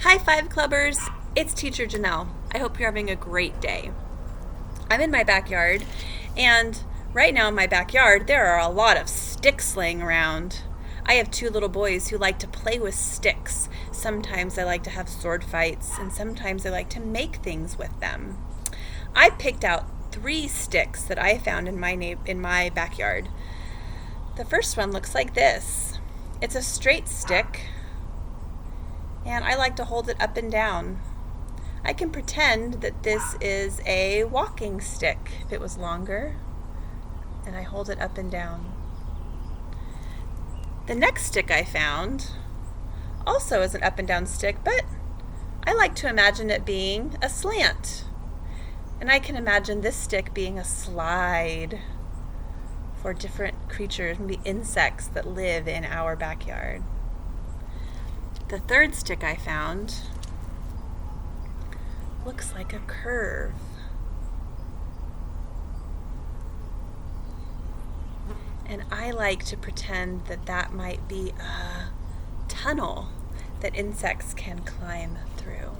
Hi, Five Clubbers. It's Teacher Jenell. I hope you're having a great day. I'm in my backyard, and right now in my backyard, there are a lot of sticks laying around. I have two little boys who like to play with sticks. Sometimes they like to have sword fights, and sometimes they like to make things with them. I picked out 3 sticks that I found in my backyard. The first one looks like this. It's a straight stick, and I like to hold it up and down. I can pretend that this is a walking stick if it was longer, and I hold it up and down. The next stick I found also is an up and down stick, but I like to imagine it being a slant. And I can imagine this stick being a slide for different creatures, maybe insects that live in our backyard. The third stick I found looks like a curve. And I like to pretend that that might be a tunnel that insects can climb through.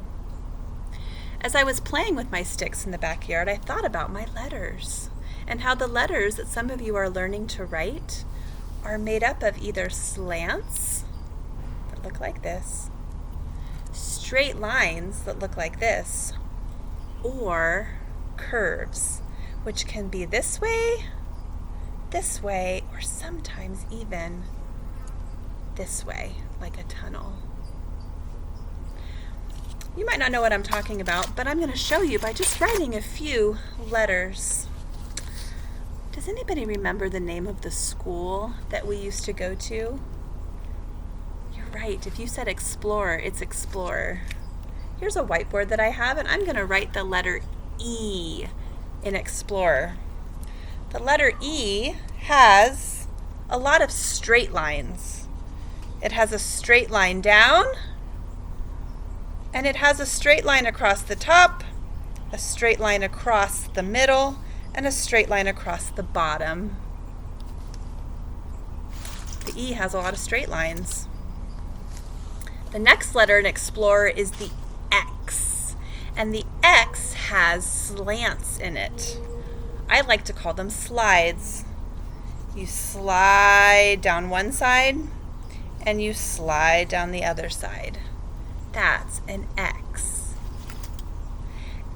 As I was playing with my sticks in the backyard, I thought about my letters and how the letters that some of you are learning to write are made up of either slants that look like this, straight lines that look like this, or curves, which can be this way, or sometimes even this way, like a tunnel. You might not know what I'm talking about, but I'm going to show you by just writing a few letters. Does anybody remember the name of the school that we used to go to? You're right. If you said Explorer, it's Explorer. Here's a whiteboard that I have, and I'm going to write the letter E in Explorer. The letter E has a lot of straight lines. It has a straight line down, and it has a straight line across the top, a straight line across the middle, and a straight line across the bottom. The E has a lot of straight lines. The next letter in Explorer is the X, and the X has slants in it. I like to call them slides. You slide down one side, and you slide down the other side. That's an X.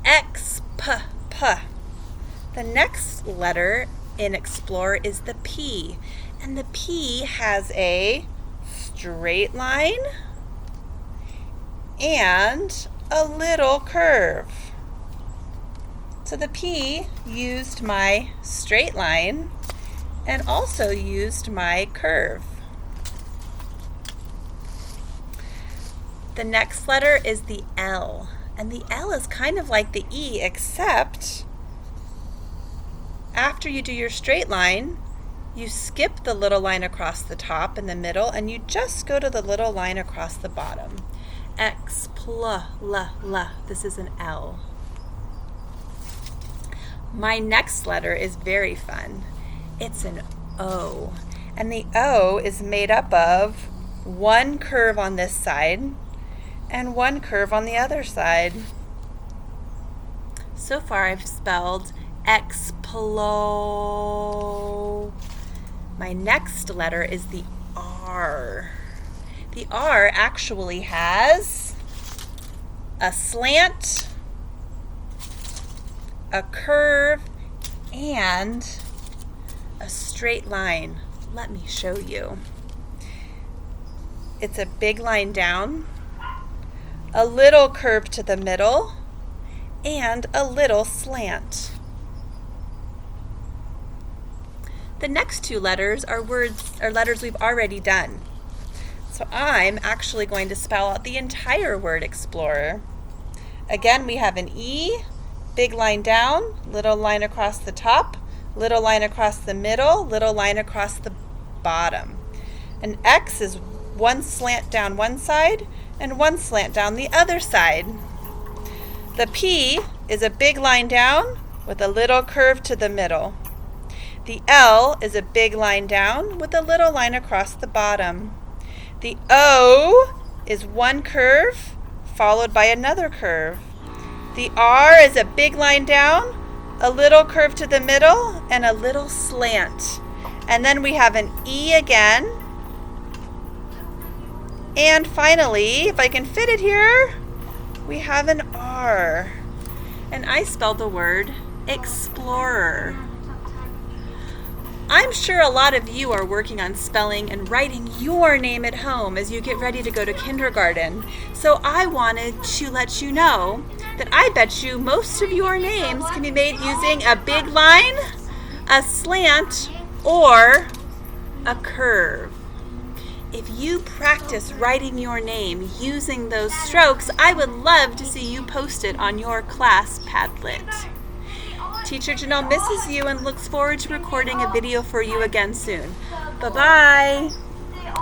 X, P, P. The next letter in Explorer is the P, and the P has a straight line and a little curve. So the P used my straight line and also used my curve. The next letter is the L, and the L is kind of like the E, except after you do your straight line, you skip the little line across the top and the middle, and you just go to the little line across the bottom. X, pl, l. This is an L. My next letter is very fun. It's an O, and the O is made up of one curve on this side and one curve on the other side. So far I've spelled explo. My next letter is the R. The R actually has a slant, a curve, and a straight line. Let me show you. It's a big line down, a little curve to the middle, and a little slant. The next 2 letters are letters we've already done. So I'm actually going to spell out the entire word Explorer. Again, we have an E, big line down, little line across the top, little line across the middle, little line across the bottom. An X is one slant down one side and one slant down the other side. The P is a big line down with a little curve to the middle. The L is a big line down with a little line across the bottom. The O is one curve followed by another curve. The R is a big line down, a little curve to the middle, and a little slant. And then we have an E again. And finally, if I can fit it here, we have an R. And I spelled the word explorer. I'm sure a lot of you are working on spelling and writing your name at home as you get ready to go to kindergarten. So I wanted to let you know that I bet you most of your names can be made using a big line, a slant, or a curve. If you practice writing your name using those strokes, I would love to see you post it on your class Padlet. Teacher Jenell misses you and looks forward to recording a video for you again soon. Bye-bye.